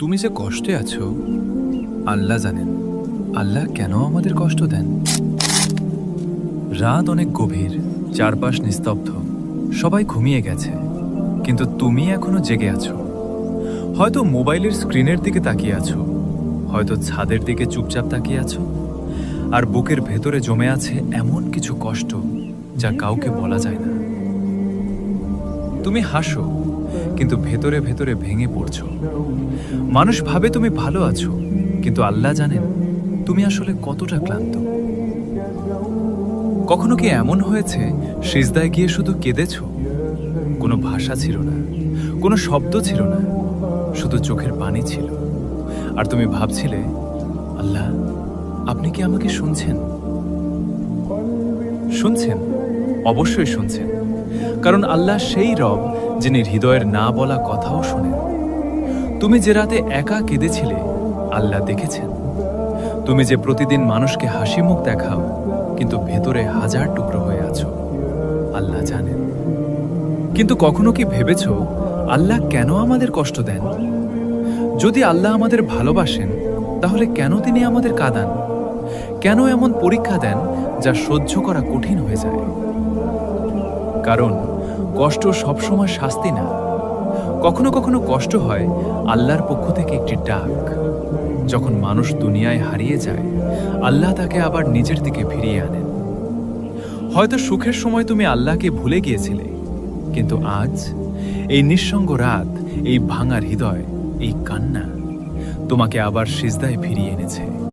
তুমি যে কষ্টে আছো, আল্লাহ জানেন। আল্লাহ কেন আমাদের কষ্ট দেন। রাত অনেক গভীর, চারপাশ নিস্তব্ধ, সবাই ঘুমিয়ে গেছে, কিন্তু তুমি এখনো জেগে আছো। হয়তো মোবাইলের স্ক্রিনের দিকে তাকিয়ে আছো, হয়তো ছাদের দিকে চুপচাপ তাকিয়ে আছো, আর বুকের ভেতরে জমে আছে এমন কিছু কষ্ট যা কাউকে বলা যায় না। তুমি হাসো, কিন্তু ভেতরে ভেতরে ভেঙে পড়ছো। মানুষ ভাবে তুমি ভালো আছো, কিন্তু আল্লাহ জানেন তুমি আসলে কতটা ক্লান্ত। কখনো কি এমন হয়েছে সিজদায় গিয়ে শুধু কেঁদেছো? কোনো ভাষা ছিল না, কোনো শব্দ ছিল না, শুধু চোখের পানি ছিল। আর তুমি ভাবছিলে, আল্লাহ, আপনি কি আমাকে শুনছেন? শুনছেন, অবশ্যই শুনছেন, কারণ আল্লাহ সেই রব যিনি হৃদয়ের না বলা কথাও শোনেন। তুমি যে রাতে একা কেঁদেছিলে, আল্লাহ দেখেছেন। তুমি যে প্রতিদিন মানুষকে হাসি মুখ দেখাও, কিন্তু ভেতরে হাজার টুকরো হয়ে আছো, আল্লাহ জানেন। কিন্তু কখনো কি ভেবেছো আল্লাহ কেন আমাদের কষ্ট দেন? যদি আল্লাহ আমাদের ভালোবাসেন, তাহলে কেন তিনি আমাদের কাঁদান? কেন এমন পরীক্ষা দেন যা সহ্য করা কঠিন হয়ে যায়? কারণ কষ্ট সবসময় শাস্তি না। কখনো কখনো কষ্ট হয় আল্লাহর পক্ষ থেকে একটি ডাক। যখন মানুষ দুনিয়ায় হারিয়ে যায়, আল্লাহ তাকে আবার নিজের দিকে ফিরিয়ে আনেন। হয়তো সুখের সময় তুমি আল্লাহকে ভুলে গিয়েছিলে, কিন্তু আজ এই নিঃসঙ্গ রাত, এই ভাঙার হৃদয়, এই কান্না তোমাকে আবার সিজদায় ফিরিয়ে এনেছে।